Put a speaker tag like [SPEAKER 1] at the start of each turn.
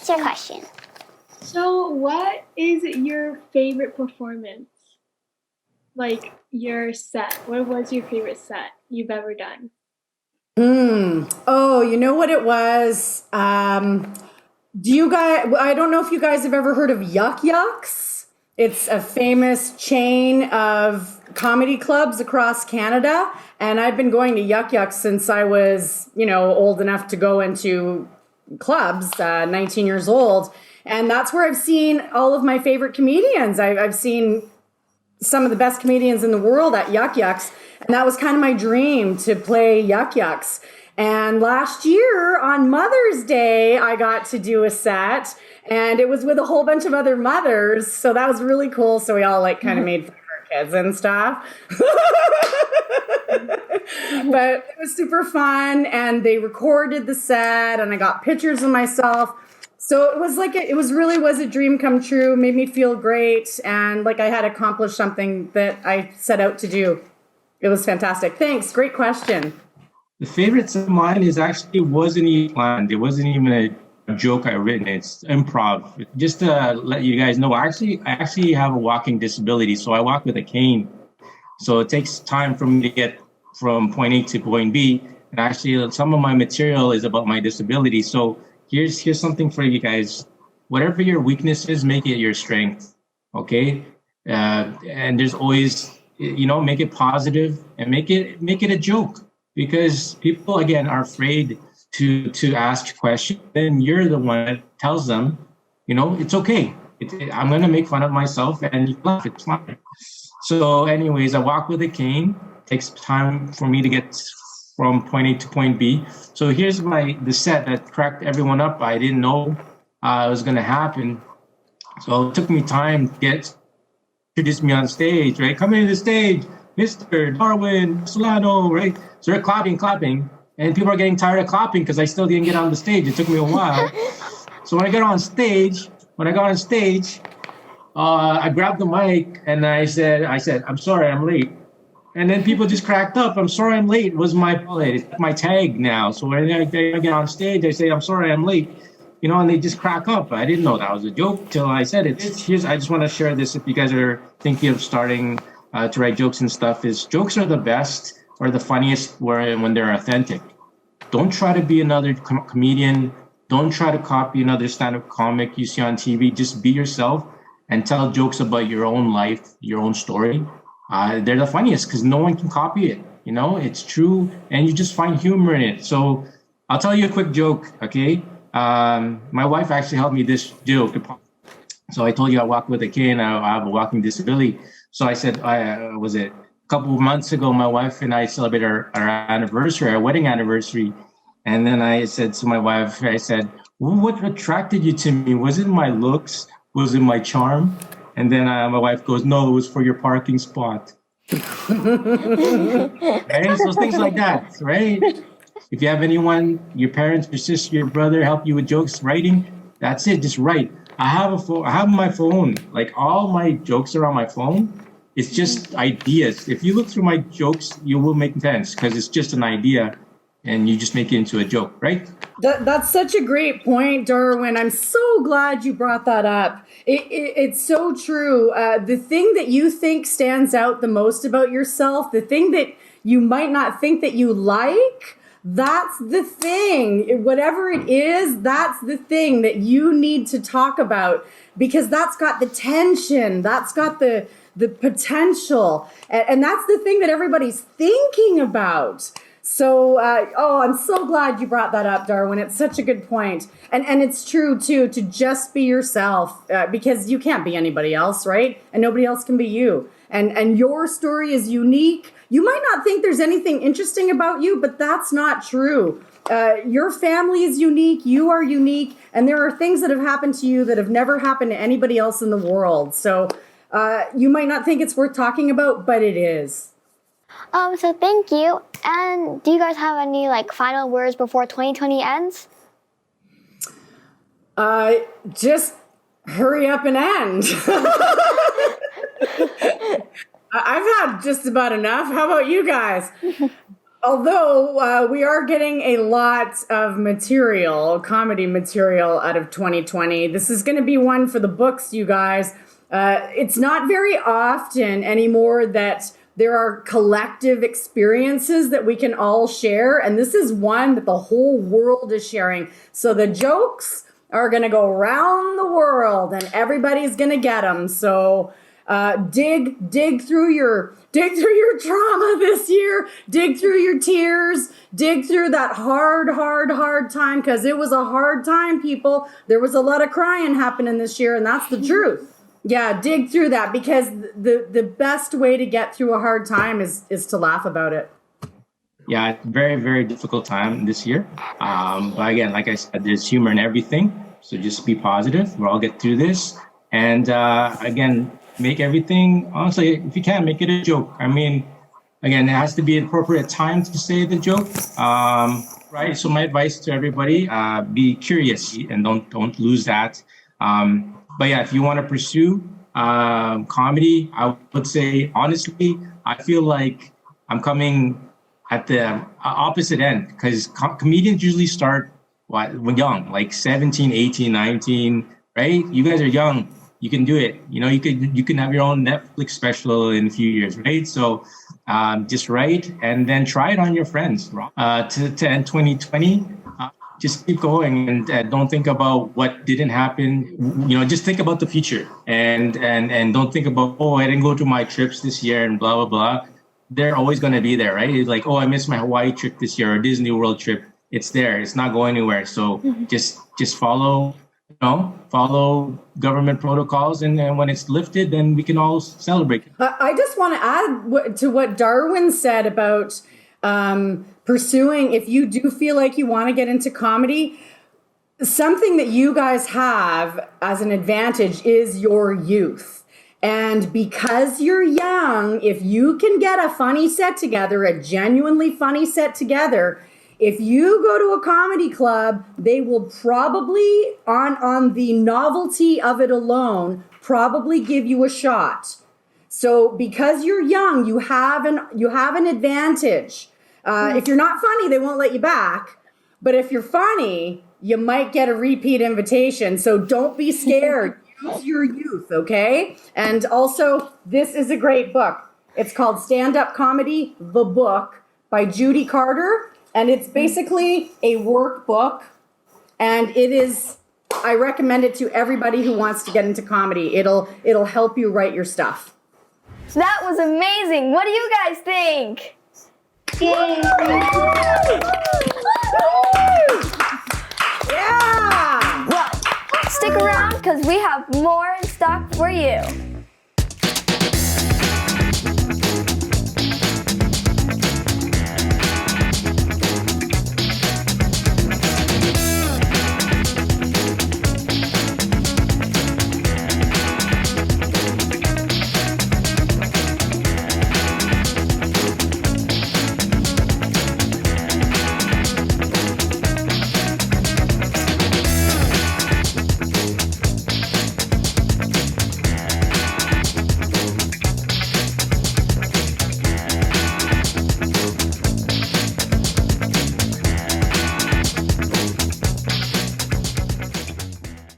[SPEAKER 1] What's your question?
[SPEAKER 2] So what is your favorite performance? Like your set. What was your favorite set you've ever done?
[SPEAKER 3] Oh, you know what it was? Do you guys, I don't know if you guys have ever heard of Yuck Yucks. It's a famous chain of comedy clubs across Canada. And I've been going to Yuck Yucks since I was, old enough to go into clubs, 19 years old. And that's where I've seen all of my favorite comedians. I've seen some of the best comedians in the world at Yuck Yucks. And that was kind of my dream, to play Yuck Yucks. And last year on Mother's Day, I got to do a set, and it was with a whole bunch of other mothers. So that was really cool. So we all kind of made fun of our kids and stuff. But it was super fun, and they recorded the set, and I got pictures of myself. So it was was a dream come true, made me feel great, and like I had accomplished something that I set out to do. It was fantastic. Thanks. Great question.
[SPEAKER 4] The favorites of mine wasn't even planned. It wasn't even a joke I written. It's improv. Just to let you guys know, I actually have a walking disability, so I walk with a cane. So it takes time for me to get from point A to point B. And actually, some of my material is about my disability. So here's something for you guys. Whatever your weakness is, make it your strength. Okay? And there's always, make it positive and make it a joke. Because people, again, are afraid to ask questions, and you're the one that tells them, it's okay. I'm going to make fun of myself, and you laugh. It's fine. So anyways, I walk with a cane. Takes time for me to get from point A to point B. So here's the set that cracked everyone up. I didn't know it was going to happen. So it took me time to introduce me on stage, right? Come into the stage. Mr. Darwin, Barcellano, right? So they're clapping, and people are getting tired of clapping because I still didn't get on the stage. It took me a while. So when I got on stage, I grabbed the mic and I said, I'm sorry, I'm late. And then people just cracked up. I'm sorry, I'm late. It was my tag now. So when I get on stage, I say, I'm sorry, I'm late. And they just crack up. I didn't know that was a joke till I said it. I just want to share this if you guys are thinking of starting to write jokes and stuff. Jokes are the best or the funniest when they're authentic. Don't try to be another comedian. Don't try to copy another stand-up comic you see on TV. Just be yourself and tell jokes about your own life, your own story. They're the funniest because no one can copy it. It's true, and you just find humor in it. So I'll tell you a quick joke, okay? My wife actually helped me this joke. So I told you I walk with a cane. I have a walking disability. So I said, was it a couple of months ago, my wife and I celebrated our anniversary, our wedding anniversary. And then I said to my wife, well, what attracted you to me? Was it my looks? Was it my charm? And then my wife goes, no, it was for your parking spot. Right? So things like that, right? If you have anyone, your parents, your sister, your brother help you with jokes, writing, that's it, just write. I have my phone, like all my jokes are on my phone. It's just ideas. If you look through my jokes, you will make sense because it's just an idea and you just make it into a joke, right?
[SPEAKER 3] That's such a great point, Darwin. I'm so glad you brought that up. It's so true. The thing that you think stands out the most about yourself, the thing that you might not think that you like, that's the thing. Whatever it is, that's the thing that you need to talk about because that's got the tension, that's got the potential, and that's the thing that everybody's thinking about. So, I'm so glad you brought that up, Darwin. It's such a good point. And it's true, too, to just be yourself because you can't be anybody else, right? And nobody else can be you. And your story is unique. You might not think there's anything interesting about you, but that's not true. Your family is unique. You are unique. And there are things that have happened to you that have never happened to anybody else in the world. So you might not think it's worth talking about, but it is.
[SPEAKER 1] So thank you. And do you guys have any final words before 2020 ends?
[SPEAKER 3] Just hurry up and end. I've had just about enough. How about you guys? Although we are getting a lot of material, comedy material out of 2020. This is going to be one for the books, you guys. It's not very often anymore that there are collective experiences that we can all share. And this is one that the whole world is sharing. So the jokes are going to go around the world and everybody's going to get them. So dig through your trauma this year, dig through your tears, dig through that hard time, because it was a hard time, people. There was a lot of crying happening this year, and that's the truth. Yeah, dig through that, because the best way to get through a hard time is to laugh about it.
[SPEAKER 4] Yeah, it's a very, very difficult time this year. But again, like I said, there's humor in everything. So just be positive. We'll all get through this. And again, make everything, honestly, if you can, make it a joke. I mean, again, it has to be an appropriate time to say the joke, right? So my advice to everybody, be curious and don't lose that. But yeah, if you want to pursue comedy, I would say, honestly, I feel like I'm coming at the opposite end, because comedians usually start when young, like 17, 18, 19, right? You guys are young. You can do it. You know, you can have your own Netflix special in a few years, right? So just write and then try it on your friends. To end 2020, just keep going and don't think about what didn't happen. You know, just think about the future and don't think about, oh, I didn't go to my trips this year and blah, blah, blah. They're always going to be there, right? It's like, oh, I missed my Hawaii trip this year or Disney World trip. It's there. It's not going anywhere. So just follow, follow government protocols. And then when it's lifted, then we can all celebrate.
[SPEAKER 3] I just want to add to what Darwin said about pursuing, if you do feel like you want to get into comedy, something that you guys have as an advantage is your youth. And because you're young, if you can get a funny set together, a genuinely funny set together, if you go to a comedy club, they will probably, on the novelty of it alone, probably give you a shot. So because you're young, you have an advantage. If you're not funny, they won't let you back. But if you're funny, you might get a repeat invitation. So don't be scared. Use your youth, okay? And also, this is a great book. It's called Stand Up Comedy, The Book by Judy Carter. And it's basically a workbook. And it is, I recommend it to everybody who wants to get into comedy. It'll help you write your stuff.
[SPEAKER 1] So that was amazing. What do you guys think?
[SPEAKER 3] Yeah!
[SPEAKER 1] Well, stick around because we have more in stock for you.